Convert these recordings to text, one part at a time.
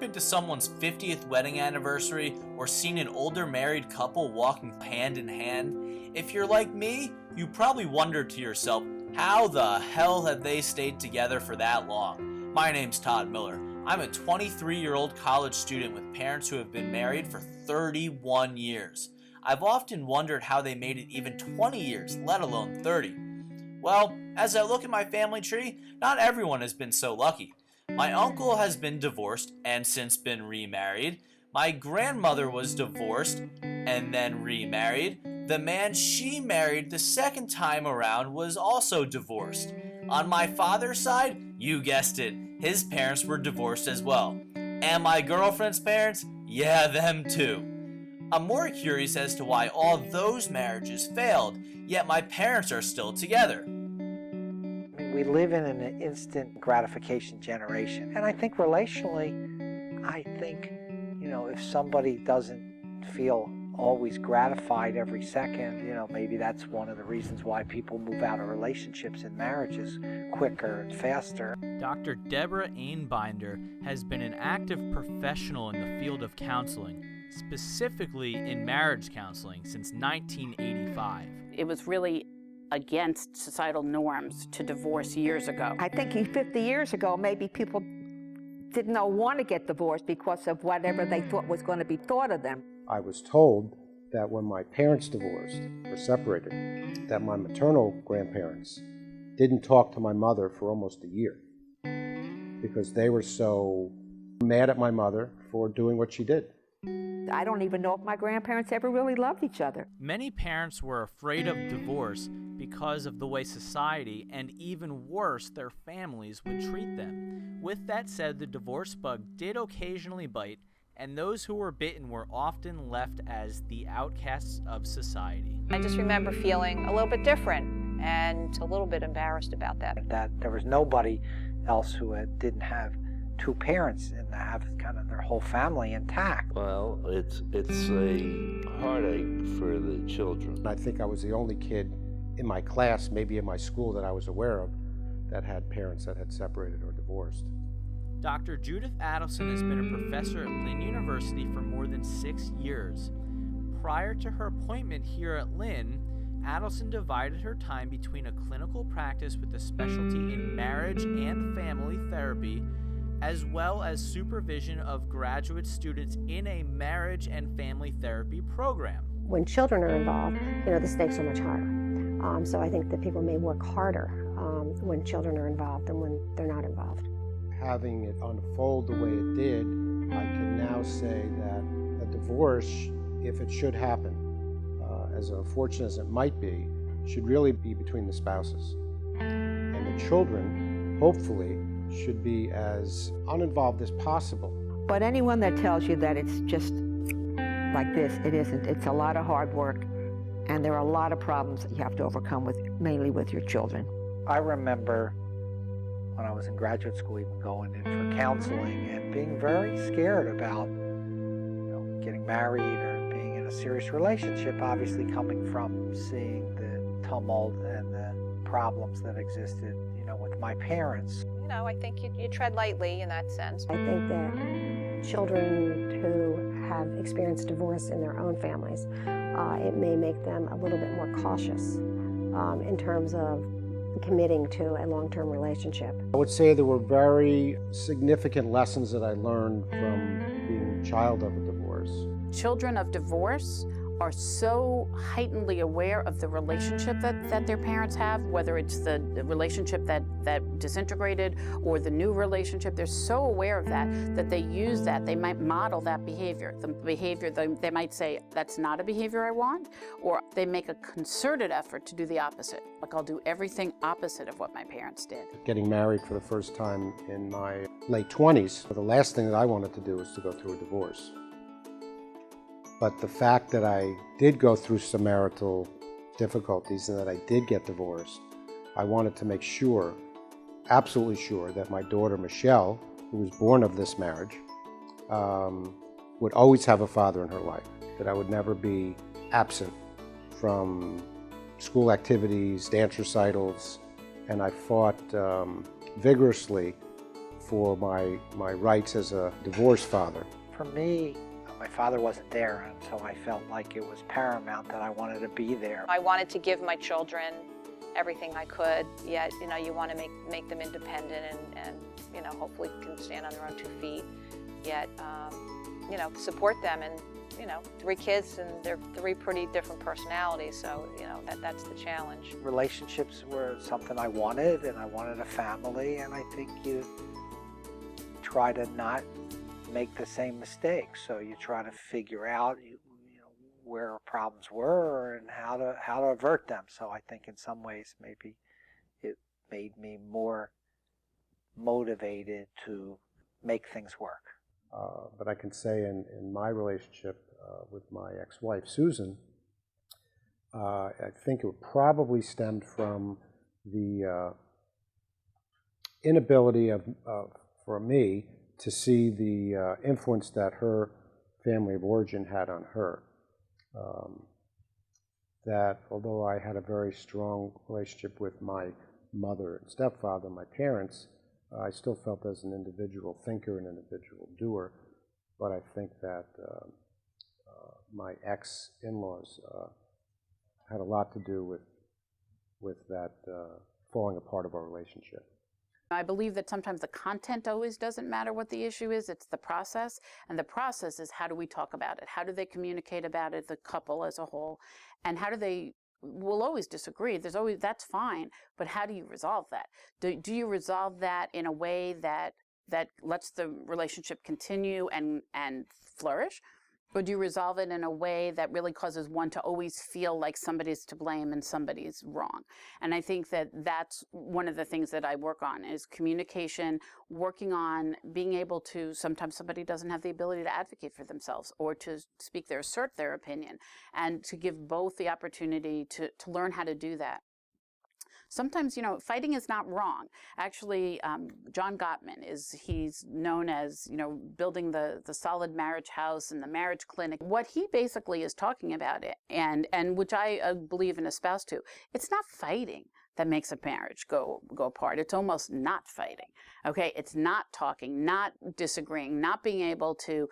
been to someone's 50th wedding anniversary or seen an older married couple walking hand in hand? If you're like me, you probably wondered to yourself, how the hell have they stayed together for that long? My name's Todd Miller. I'm a 23-year-old college student with parents who have been married for 31 years. I've often wondered how they made it even 20 years, let alone 30. Well, as I look at my family tree, not everyone has been so lucky. My uncle has been divorced and since been remarried. My grandmother was divorced and then remarried. The man she married the second time around was also divorced. On my father's side, you guessed it, his parents were divorced as well. And my girlfriend's parents? Yeah, them too. I'm more curious as to why all those marriages failed, yet my parents are still together. We live in an instant gratification generation. And I think relationally, if somebody doesn't feel always gratified every second, maybe that's one of the reasons why people move out of relationships and marriages quicker and faster. Dr. Deborah Einbinder has been an active professional in the field of counseling, specifically in marriage counseling, since 1985. It was really against societal norms to divorce years ago. I think 50 years ago, maybe people didn't want to get divorced because of whatever they thought was going to be thought of them. I was told that when my parents divorced or separated, that my maternal grandparents didn't talk to my mother for almost a year because they were so mad at my mother for doing what she did. I don't even know if my grandparents ever really loved each other. Many parents were afraid of divorce because of the way society, and even worse, their families would treat them. With that said, the divorce bug did occasionally bite, and those who were bitten were often left as the outcasts of society. I just remember feeling a little bit different and a little bit embarrassed about that. That there was nobody else who didn't have two parents and have kind of their whole family intact. Well, it's a heartache for the children. I think I was the only kid in my class, maybe in my school that I was aware of, that had parents that had separated or divorced. Dr. Judith Adelson has been a professor at Lynn University for more than 6 years. Prior to her appointment here at Lynn, Adelson divided her time between a clinical practice with a specialty in marriage and family therapy, as well as supervision of graduate students in a marriage and family therapy program. When children are involved, the stakes are much higher. So I think that people may work harder when children are involved than when they're not involved. Having it unfold the way it did, I can now say that a divorce, if it should happen, as unfortunate as it might be, should really be between the spouses. And the children, hopefully, should be as uninvolved as possible. But anyone that tells you that it's just like this, it isn't. It's a lot of hard work, and there are a lot of problems that you have to overcome mainly with your children. I remember when I was in graduate school even going in for counseling and being very scared about getting married or being in a serious relationship, obviously coming from seeing the tumult and the problems that existed with my parents. I think you tread lightly in that sense. I think that children who have experienced divorce in their own families, it may make them a little bit more cautious in terms of committing to a long-term relationship. I would say there were very significant lessons that I learned from being a child of a divorce. Children of divorce are so heightenedly aware of the relationship that their parents have, whether it's the relationship that disintegrated or the new relationship. They're so aware of that they use that. They might model that behavior. The behavior, they might say, that's not a behavior I want, or they make a concerted effort to do the opposite. Like, I'll do everything opposite of what my parents did. Getting married for the first time in my late 20s, the last thing that I wanted to do was to go through a divorce. But the fact that I did go through some marital difficulties and that I did get divorced, I wanted to make sure, absolutely sure, that my daughter Michelle, who was born of this marriage, would always have a father in her life, that I would never be absent from school activities, dance recitals, and I fought vigorously for my rights as a divorce father. For me, my father wasn't there, and so I felt like it was paramount that I wanted to be there. I wanted to give my children everything I could, yet, you want to make them independent and hopefully can stand on their own 2 feet, yet, support them. And, 3 kids, and they're 3 pretty different personalities, so, that's the challenge. Relationships were something I wanted, and I wanted a family, and I think you try to not make the same mistakes. So you try to figure out where problems were and how to avert them. So I think in some ways maybe it made me more motivated to make things work. But I can say in my relationship with my ex-wife, Susan, I think it probably stemmed from the inability for me to see the influence that her family of origin had on her. That although I had a very strong relationship with my mother and stepfather, my parents, I still felt as an individual thinker and individual doer. But I think that my ex-in-laws had a lot to do with that falling apart of our relationship. I believe that sometimes the content always doesn't matter what the issue is, it's the process. And the process is, how do we talk about it? How do they communicate about it, the couple as a whole? And how do they, we'll always disagree, that's fine, but how do you resolve that? Do you resolve that in a way that lets the relationship continue and flourish? Or do you resolve it in a way that really causes one to always feel like somebody's to blame and somebody's wrong? And I think that that's one of the things that I work on is communication, working on being able to, sometimes somebody doesn't have the ability to advocate for themselves or to assert their opinion, and to give both the opportunity to learn how to do that. Sometimes, fighting is not wrong. Actually, John Gottman he's known as, building the solid marriage house and the marriage clinic. What he basically is talking about it, and which I believe and espouse to, it's not fighting that makes a marriage go apart. It's almost not fighting. Okay, it's not talking, not disagreeing, not being able to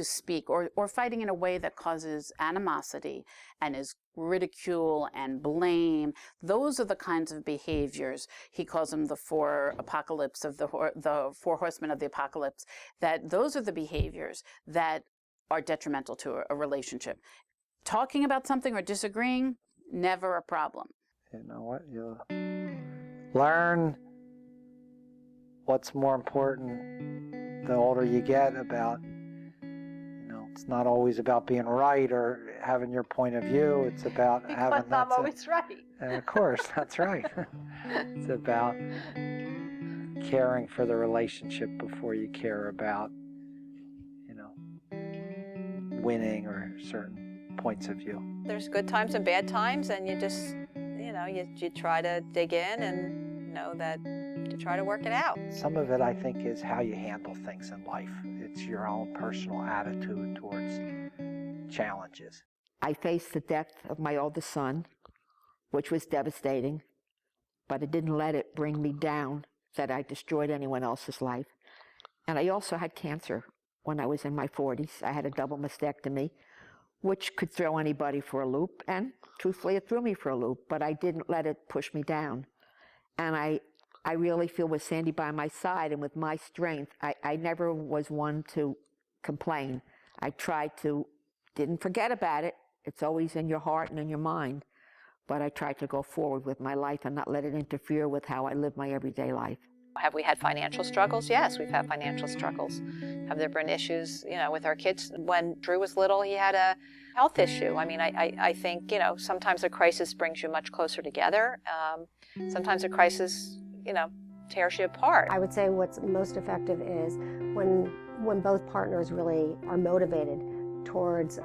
speak, or fighting in a way that causes animosity and is ridicule and blame. Those are the kinds of behaviors, he calls them the 4 apocalypse of the 4 horsemen of the apocalypse, that those are the behaviors that are detrimental to a relationship. Talking about something or disagreeing, never a problem. You know what? You learn what's more important the older you get about, it's not always about being right or having your point of view. It's about having that. I'm always right. And of course, that's right. It's about caring for the relationship before you care about, winning or certain points of view. There's good times and bad times, and you just, you try to dig in and know that to try to work it out. Some of it, I think, is how you handle things in life. It's your own personal attitude towards challenges. I faced the death of my oldest son, which was devastating, but it didn't let it bring me down that I destroyed anyone else's life. And I also had cancer when I was in my 40s. I had a double mastectomy, which could throw anybody for a loop, and truthfully, it threw me for a loop, but I didn't let it push me down. And I really feel with Sandy by my side and with my strength, I never was one to complain. I didn't forget about it. It's always in your heart and in your mind. But I tried to go forward with my life and not let it interfere with how I live my everyday life. Have we had financial struggles? Yes, we've had financial struggles. Have there been issues, with our kids? When Drew was little, he had a health issue. I mean, I think, sometimes a crisis brings you much closer together. Sometimes a crisis, tears you apart. I would say what's most effective is when both partners really are motivated towards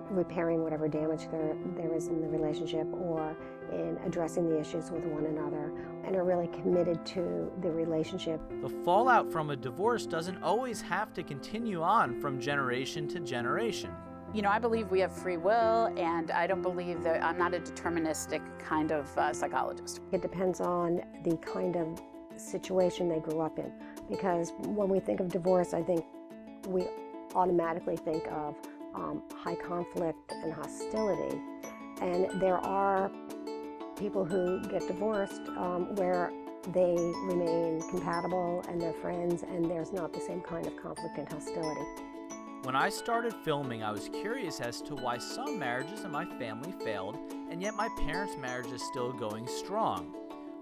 repairing whatever damage there is in the relationship, or in addressing the issues with one another, and are really committed to the relationship. The fallout from a divorce doesn't always have to continue on from generation to generation. I believe we have free will, and I don't believe that I'm not a deterministic kind of psychologist. It depends on the kind of situation they grew up in, because when we think of divorce, I think we automatically think of high conflict and hostility. And there are people who get divorced where they remain compatible and they're friends, and there's not the same kind of conflict and hostility. When I started filming, I was curious as to why some marriages in my family failed, and yet my parents' marriage is still going strong.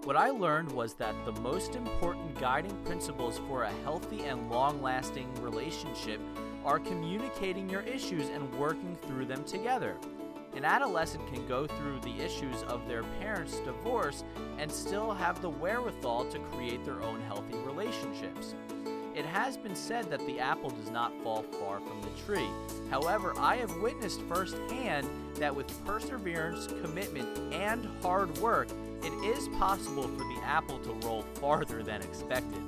What I learned was that the most important guiding principles for a healthy and long-lasting relationship are communicating your issues and working through them together. An adolescent can go through the issues of their parents' divorce and still have the wherewithal to create their own healthy relationships. It has been said that the apple does not fall far from the tree. However, I have witnessed firsthand that with perseverance, commitment, and hard work, it is possible for the apple to roll farther than expected.